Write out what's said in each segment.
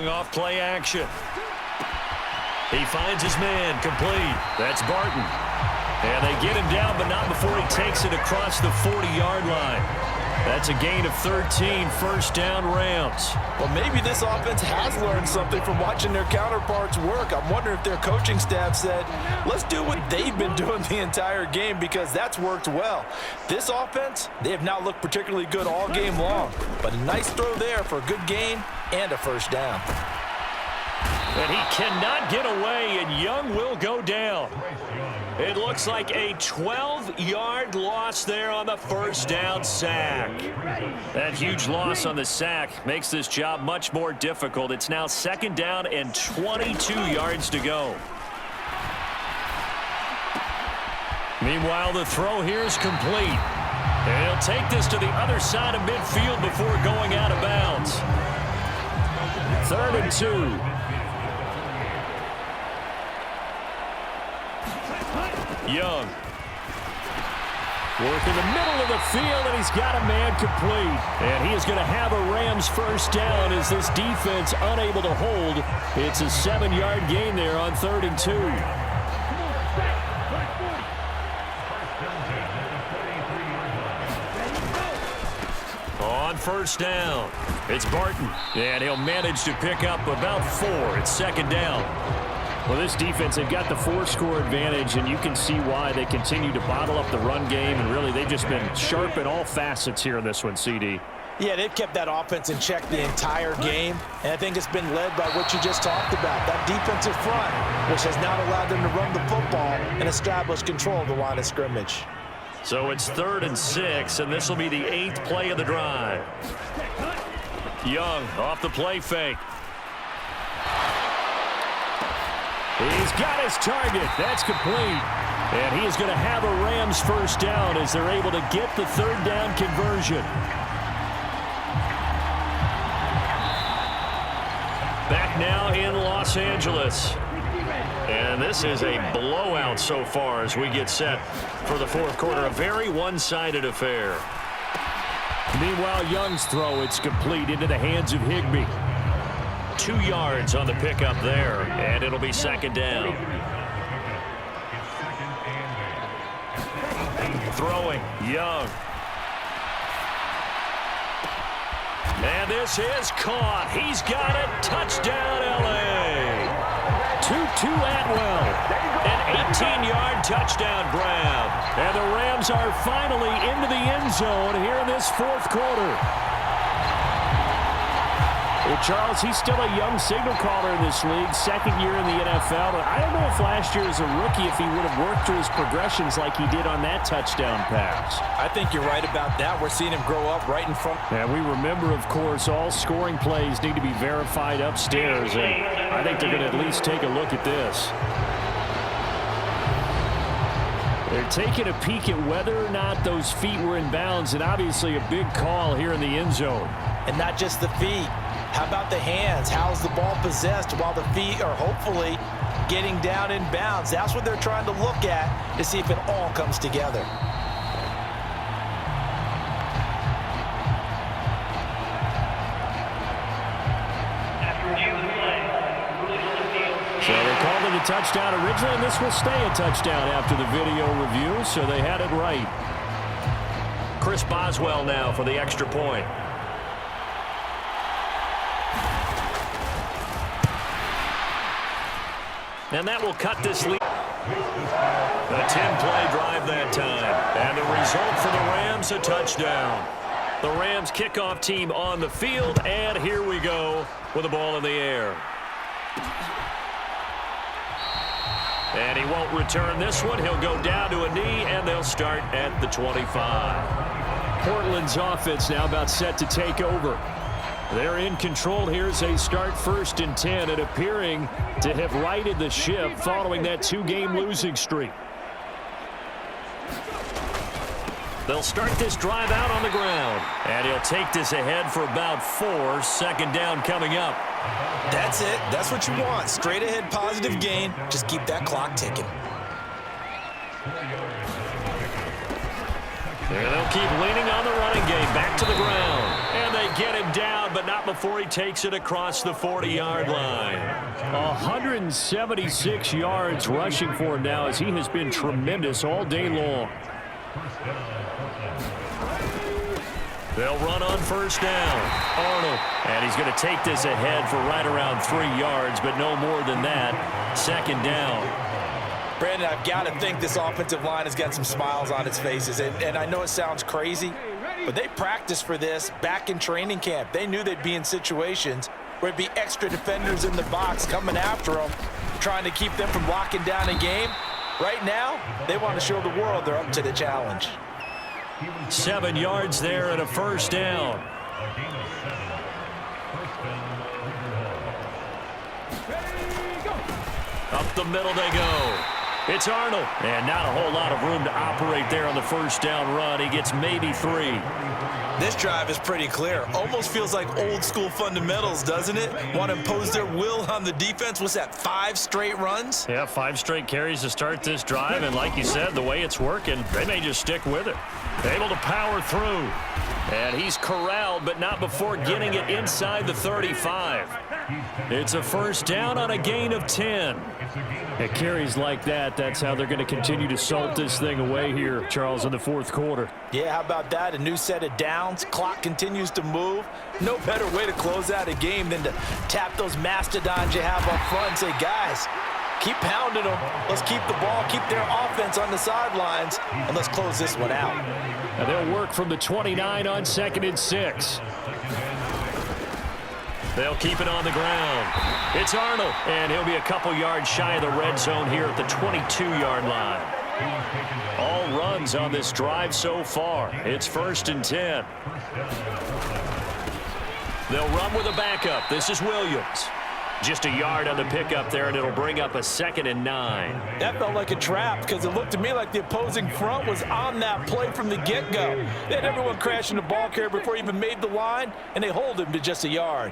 Young off play action. He finds his man, complete. That's Barton. And they get him down, but not before he takes it across the 40-yard line. That's a gain of 13, first down Rams. Well, maybe this offense has learned something from watching their counterparts work. I'm wondering if their coaching staff said, let's do what they've been doing the entire game, because that's worked well. This offense, they have not looked particularly good all game long, but a nice throw there for a good gain and a first down. And he cannot get away, and Young will go down. It looks like a 12-yard loss there on the first down sack. That huge loss on the sack makes this job much more difficult. It's now second down and 22 yards to go. Meanwhile, the throw here is complete. And he'll take this to the other side of midfield before going out of bounds. 3rd and 2. Young. Work in the middle of the field, and he's got a man complete. And he is going to have a Rams first down as this defense unable to hold. It's a 7-yard gain there on 3rd and 2. On first down, it's Barton. And he'll manage to pick up about 4. It's second down. Well, this defense, they've got the 4-score advantage, and you can see why they continue to bottle up the run game, and really they've just been sharp in all facets here in this one, CD. Yeah, they've kept that offense in check the entire game, and I think it's been led by what you just talked about, that defensive front, which has now allowed them to run the football and establish control of the line of scrimmage. So it's 3rd and 6, and this will be the 8th play of the drive. Young off the play fake. He's got his target. That's complete. And he is going to have a Rams first down as they're able to get the 3rd down conversion. Back now in Los Angeles. And this is a blowout so far as we get set for the 4th quarter. A very one-sided affair. Meanwhile, Young's throw, it's complete into the hands of Higbee. 2 yards on the pickup there, and it'll be second down. Throwing, Young. And this is caught. He's got it. Touchdown, L.A. Tutu Atwell. An 18-yard touchdown grab. And the Rams are finally into the end zone here in this 4th quarter. Well, Charles, he's still a young signal caller in this league, 2nd year in the NFL. But I don't know if last year as a rookie if he would have worked through his progressions like he did on that touchdown pass. I think you're right about that. We're seeing him grow up right in front. And we remember, of course, all scoring plays need to be verified upstairs. And I think they're going to at least take a look at this. They're taking a peek at whether or not those feet were in bounds, and obviously a big call here in the end zone. And not just the feet. How about the hands? How's the ball possessed while the feet are hopefully getting down in bounds? That's what they're trying to look at to see if it all comes together. So they called it a touchdown originally, and this will stay a touchdown after the video review, so they had it right. Chris Boswell now for the extra point. And that will cut this lead. A 10-play drive that time. And the result for the Rams, a touchdown. The Rams kickoff team on the field, and here we go with the ball in the air. And he won't return this one. He'll go down to a knee, and they'll start at the 25. Portland's offense now about set to take over. They're in control here as they start 1st and 10 and appearing to have righted the ship following that 2-game losing streak. They'll start this drive out on the ground. And he'll take this ahead for about 4. Second down coming up. That's it. That's what you want. Straight ahead positive gain. Just keep that clock ticking. And they'll keep leaning on the running game. Back to the ground. And they get him down, but not before he takes it across the 40-yard line. 176 yards rushing for him now, as he has been tremendous all day long. They'll run on first down. Arnold. And he's going to take this ahead for right around 3 yards, but no more than that. Second down. Brandon, I've got to think this offensive line has got some smiles on its faces. And I know it sounds crazy, but they practiced for this back in training camp. They knew they'd be in situations where it'd be extra defenders in the box coming after them, trying to keep them from locking down a game. Right now, they want to show the world they're up to the challenge. 7 yards there and a first down. Up the middle they go. It's Arnold. And not a whole lot of room to operate there on the first down run. He gets maybe 3. This drive is pretty clear. Almost feels like old school fundamentals, doesn't it? Want to impose their will on the defense. What's that, 5 straight runs? Yeah, 5 straight carries to start this drive. And like you said, the way it's working, they may just stick with it. Able to power through. And he's corralled, but not before getting it inside the 35. It's a first down on a gain of 10. It carries like that. That's how they're going to continue to salt this thing away here, Charles, in the fourth quarter. Yeah, how about that? A new set of downs. Clock continues to move. No better way to close out a game than to tap those mastodons you have up front and say, guys, keep pounding them. Let's keep the ball, keep their offense on the sidelines, and let's close this one out. And they'll work from the 29 on 2nd and 6. They'll keep it on the ground. It's Arnold, and he'll be a couple yards shy of the red zone here at the 22-yard line. All runs on this drive so far. It's 1st and 10. They'll run with a backup. This is Williams. Just a yard on the pickup there, and it'll bring up a 2nd and 9. That felt like a trap because it looked to me like the opposing front was on that play from the get-go. They had everyone crashing the ball carrier before he even made the line, and they hold him to just a yard.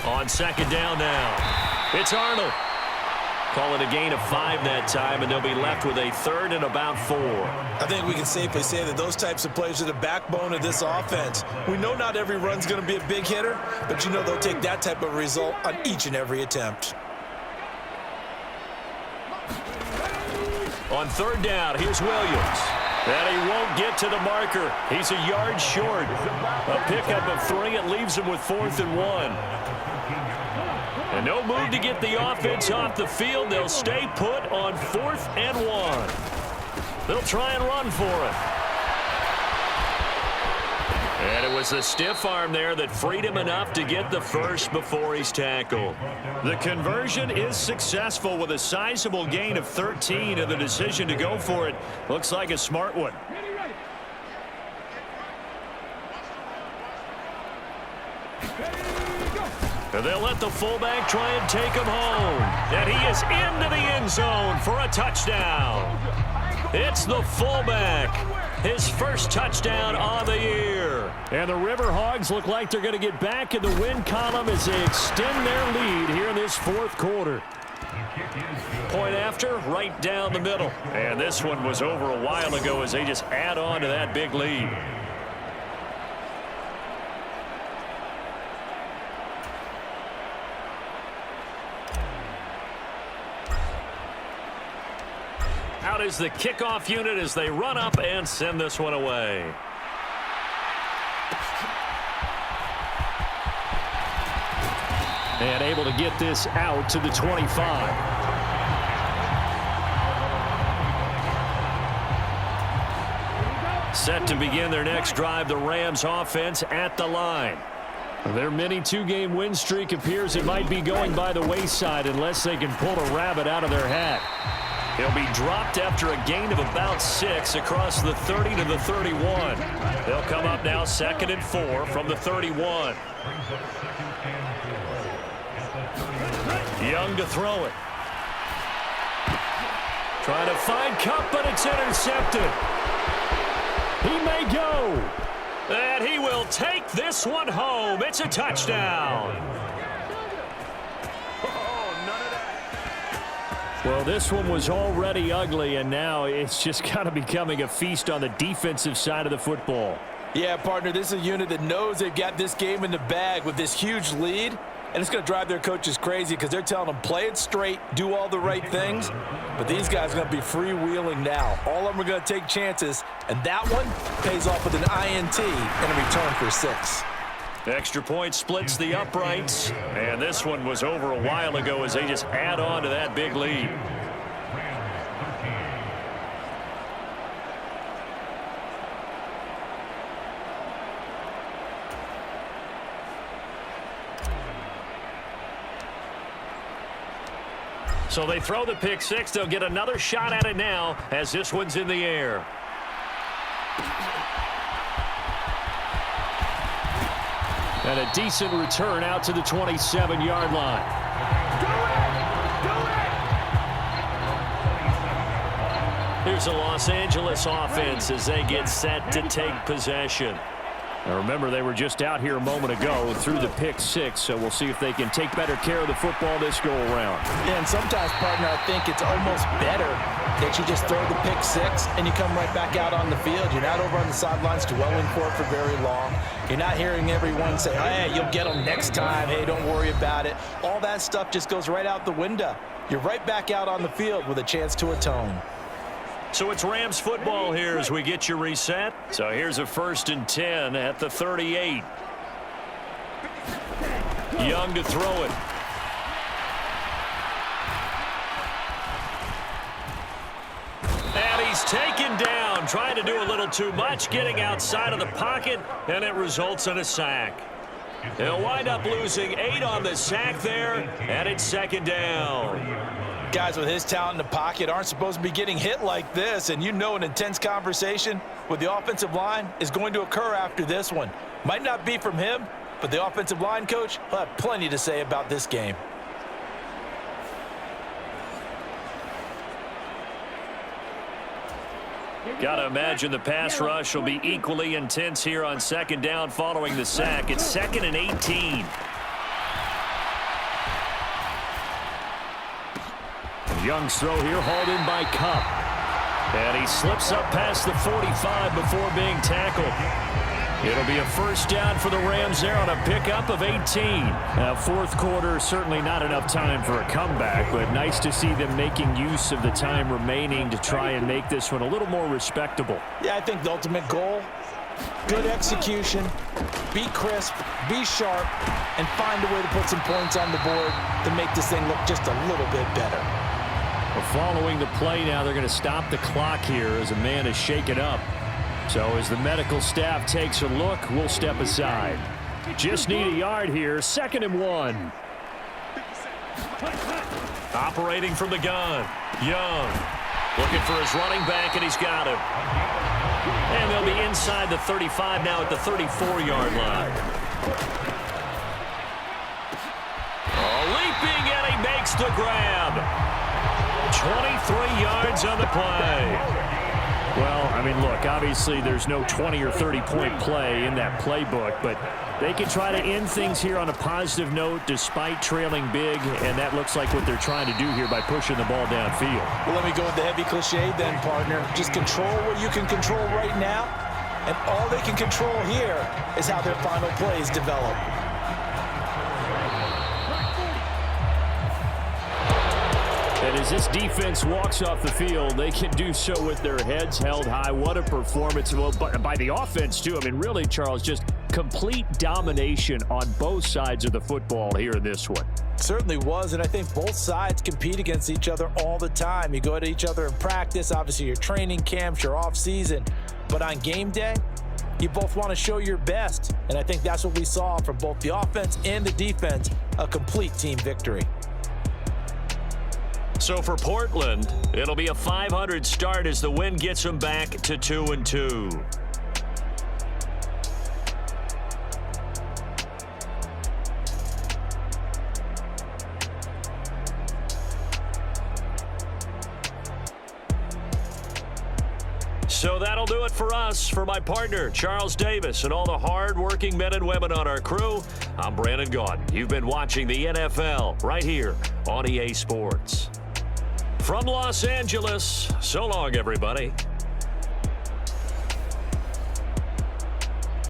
On 2nd down now, it's Arnold. Call it a gain of 5 that time, and they'll be left with a 3rd and about 4. I think we can safely say that those types of plays are the backbone of this offense. We know not every run's going to be a big hitter, but you know they'll take that type of result on each and every attempt. On 3rd down, here's Williams. And he won't get to the marker. He's a yard short. A pickup of 3. It leaves him with 4th and 1. And no move to get the offense off the field. They'll stay put on 4th and 1. They'll try and run for it. And it was a stiff arm there that freed him enough to get the first before he's tackled. The conversion is successful with a sizable gain of 13, and the decision to go for it looks like a smart one. And they'll let the fullback try and take him home. And he is into the end zone for a touchdown. It's the fullback. His first touchdown on the year. And the River Hogs look like they're going to get back in the win column as they extend their lead here in this fourth quarter. Point after, right down the middle. And this one was over a while ago as they just add on to that big lead. Out is the kickoff unit as they run up and send this one away. And able to get this out to the 25. Set to begin their next drive, the Rams offense at the line. Their mini two-game win streak appears it might be going by the wayside unless they can pull a rabbit out of their hat. He'll be dropped after a gain of about 6 across the 30 to the 31. They'll come up now 2nd and 4 from the 31. Young to throw it. Trying to find Cup, but it's intercepted. He may go. And he will take this one home. It's a touchdown. Well, this one was already ugly, and now it's just kind of becoming a feast on the defensive side of the football. Yeah, partner, this is a unit that knows they've got this game in the bag with this huge lead, and it's going to drive their coaches crazy because they're telling them play it straight, do all the right things, but these guys are going to be freewheeling now. All of them are going to take chances, and that one pays off with an INT and a return for 6. Extra point splits the uprights, and this one was over a while ago as they just add on to that big lead. So they throw the pick six. They'll get another shot at it now as this one's in the air. And a decent return out to the 27-yard line. Here's a Los Angeles offense as they get set to take possession. Now remember, they were just out here a moment ago through the pick six, so we'll see if they can take better care of the football this go around. Yeah, and sometimes, partner, I think it's almost better that you just throw the pick six and you come right back out on the field. You're not over on the sidelines dwelling for it for very long. You're not hearing everyone say, hey, you'll get them next time. Hey, don't worry about it. All that stuff just goes right out the window. You're right back out on the field with a chance to atone. So it's Rams football here as we get you reset. So here's a 1st and 10 at the 38. Young to throw it. And he's taken down, trying to do a little too much, getting outside of the pocket, and it results in a sack. He'll wind up losing 8 on the sack there, and it's 2nd down. Guys with his talent in the pocket aren't supposed to be getting hit like this, and you know an intense conversation with the offensive line is going to occur after this one. Might not be from him, but the offensive line coach will have plenty to say about this game. Got to imagine the pass rush will be equally intense here on 2nd down following the sack. It's 2nd and 18. Young's throw here hauled in by Cup. And he slips up past the 45 before being tackled. It'll be a 1st down for the Rams there on a pickup of 18. Now, 4th quarter, certainly not enough time for a comeback, but nice to see them making use of the time remaining to try and make this one a little more respectable. Yeah, I think the ultimate goal, good execution, be crisp, be sharp, and find a way to put some points on the board to make this thing look just a little bit better. Well, following the play now, they're going to stop the clock here as a man is shaken up. So as the medical staff takes a look, we'll step aside. Just need a yard here. 2nd and 1. Operating from the gun. Young looking for his running back, and he's got him. And they'll be inside the 35 now at the 34-yard line. Leaping, and he makes the grab. 23 yards on the play. Well, I mean, look, obviously there's no 20 or 30-point play in that playbook, but they can try to end things here on a positive note despite trailing big, and that looks like what they're trying to do here by pushing the ball downfield. Well, let me go with the heavy cliche then, partner. Just control what you can control right now, and all they can control here is how their final plays develop. And as this defense walks off the field, they can do so with their heads held high. What a performance by the offense, too. I mean, really, Charles, just complete domination on both sides of the football here in this one. Certainly was, and I think both sides compete against each other all the time. You go at each other in practice, obviously your training camps, your off-season. But on game day, you both want to show your best. And I think that's what we saw from both the offense and the defense, a complete team victory. So for Portland, it'll be a 500 start as the win gets them back to 2-2. So that'll do it for us. For my partner, Charles Davis, and all the hard-working men and women on our crew, I'm Brandon Gaudin. You've been watching the NFL right here on EA Sports. From Los Angeles, so long, everybody.